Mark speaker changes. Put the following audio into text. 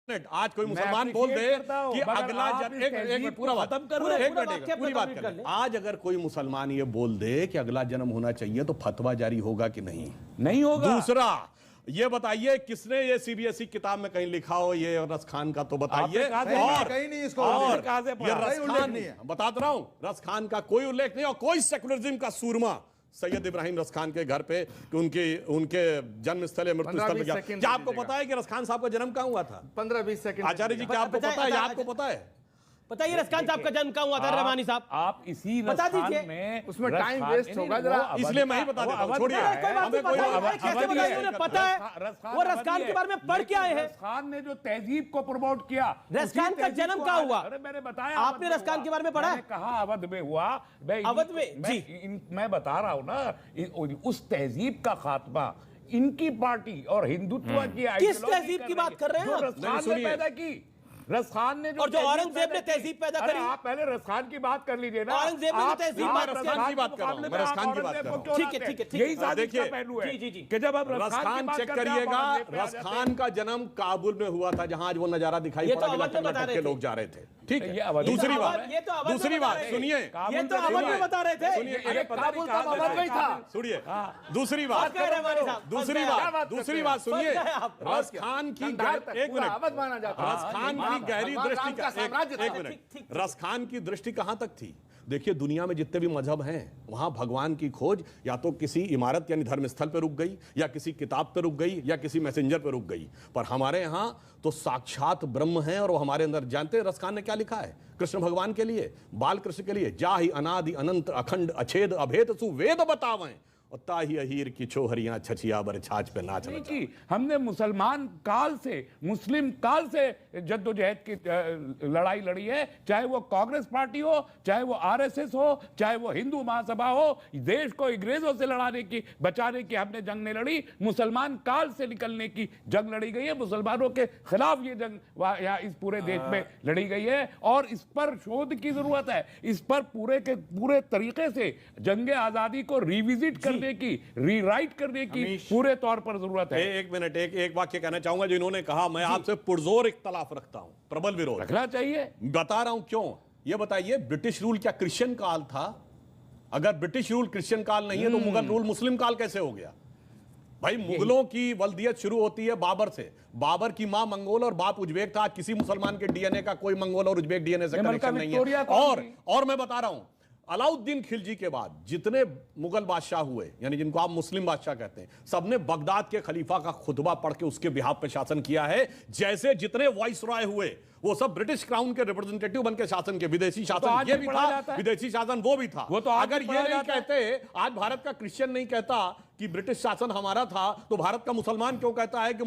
Speaker 1: आज कोई मुसलमान बोल दे कि अगला एक पूरा बात पूरी बात कर ले। आज अगर कोई मुसलमान ये बोल दे कि अगला जन्म होना चाहिए तो फतवा जारी होगा कि नहीं?
Speaker 2: नहीं होगा।
Speaker 1: दूसरा ये बताइए किसने ये सीबीएसई किताब में कहीं लिखा हो ये रस खान का, तो बताइए। और
Speaker 3: कहीं नहीं इसको
Speaker 1: ये रस खान बताता रहा हूं, रस खान का कोई उल्लेख नहीं और कोई सेकुलरिज्म का सूरमा सैयद इब्राहिम रस खान के घर पे उनके जन्म स्थल मृत्यु स्थल में क्या आपको पता है कि रस खान साहब का जन्म कहां हुआ था?
Speaker 3: 15-20 सेकंड।
Speaker 1: आचार्य जी क्या आपको पता है? आपको पता है?
Speaker 4: बताइए रस खान साहब का जन्म कहां हुआ था? रहमानी साहब
Speaker 2: आप इसी
Speaker 4: बता दीजिए।
Speaker 2: में
Speaker 3: उसमें टाइम वेस्ट होगा जरा,
Speaker 1: इसलिए मैं ही बता देता हूं। छोड़िए,
Speaker 4: कैसे बताइए? उन्हें पता है वो रस खान के बारे में पढ़ के आए हैं।
Speaker 2: रस खान ने जो तहजीब को प्रमोट किया,
Speaker 4: रस खान का जन्म कहां हुआ?
Speaker 2: अरे मैंने बताया,
Speaker 4: आपने रस खान के बारे में पढ़ा है?
Speaker 2: कहा अवध में हुआ।
Speaker 4: अवध में जी
Speaker 2: मैं बता रहा हूं ना, उस तहजीब का खात्मा इनकी पार्टी और हिंदुत्व की
Speaker 4: किस तहजीब की बात कर रहे हैं?
Speaker 2: रस खान ने पैदा की। रस खान ने
Speaker 4: और जो औरंगजेब ने तहजीब पैदा करी।
Speaker 2: आप पहले रस खान की बात कर लीजिए ना।
Speaker 4: औरंगजेब ने तहजीब
Speaker 1: रस खान की बात कर रहा हूं, मैं रस खान की बात कर रहा हूं।
Speaker 4: ठीक है ठीक है,
Speaker 2: यही साजिश का पहलू है कि जब आप
Speaker 1: रस खान चेक करिएगा, रस खान का जन्म काबुल में हुआ था जहां आज वो नजारा दिखाई पड़ा कि लटक के लोग जा रहे थे। ठीक है, दूसरी बात सुनिए,
Speaker 4: ये तो अवध में बता रहे थे।
Speaker 1: सुनिए, दूसरी बात सुनिए। रस खान की एक मिनट, रस खान की गहरी दृष्टि एक मिनट, रस खान की दृष्टि कहां तक थी? देखिए दुनिया में जितने भी मजहब हैं वहां भगवान की खोज या तो किसी इमारत यानी धर्मस्थल पे रुक गई, या किसी किताब पे रुक गई, या किसी मैसेंजर पे रुक गई। पर हमारे यहां तो साक्षात ब्रह्म है और वो हमारे अंदर। जानते हैं रस खान ने क्या लिखा है कृष्ण भगवान के लिए, बाल कृष्ण के लिए? जा ही अनादि अनंत अखंड अछेद अभेद सुवेद बतावें और ताही अहीर की छोहरियां छछिया बर छाछ पे नाच
Speaker 2: की। हमने मुसलमान काल से, मुस्लिम काल से जद्दोजहद की लड़ाई लड़ी है, चाहे वो कांग्रेस पार्टी हो, चाहे वो आरएसएस हो, चाहे वो हिंदू महासभा हो। देश को अंग्रेजों से लड़ाने की, बचाने की हमने जंग नहीं लड़ी, मुसलमान काल से निकलने की जंग लड़ी गई है। मुसलमानों के खिलाफ ये जंग यहाँ इस पूरे देश में लड़ी गई है और इस पर शोध की जरूरत है। इस पर पूरे के पूरे तरीके से जंग आजादी को रिविजिट करने की, रीराइट करने की पूरे तौर पर जरूरत है।
Speaker 1: एक मिनट, एक वाक्य कहना चाहूंगा जो इन्होंने कहा, मैं आपसे पुरजोर इख्तलाफ रखता हूं, प्रबल विरोध
Speaker 2: रखना चाहिए।
Speaker 1: बता रहा हूं क्यों। यह बताइए ब्रिटिश रूल क्या क्रिश्चियन काल था? अगर ब्रिटिश रूल क्रिश्चियन काल नहीं है तो मुगल रूल मुस्लिम काल कैसे हो गया? भाई मुगलों की वल्दियत शुरू होती है बाबर से। बाबर की मां मंगोल और बाप उज्बेक था। किसी मुसलमान के डीएनए का कोई मंगोल और उज्बेक डीएनए से कनेक्शन नहीं है। और मैं बता रहा हूं, अलाउद्दीन खिलजी के बाद जितने मुगल बादशाह हुए, यानी जिनको आप मुस्लिम बादशाह कहते हैं, सबने बगदाद के खलीफा का खुतबा पढ़ के उसके बिहाफ पे शासन किया है। जैसे जितने वाइस रॉय हुए वो सब ब्रिटिश क्राउन के रिप्रेजेंटेटिव बन के शासन के। विदेशी शासन ये भी था, विदेशी शासन वो भी था।
Speaker 2: वो तो
Speaker 1: अगर ये नहीं कहते, आज भारत का क्रिश्चियन नहीं कहता कि ब्रिटिश शासन हमारा था, तो भारत का मुसलमान क्यों कहता है कि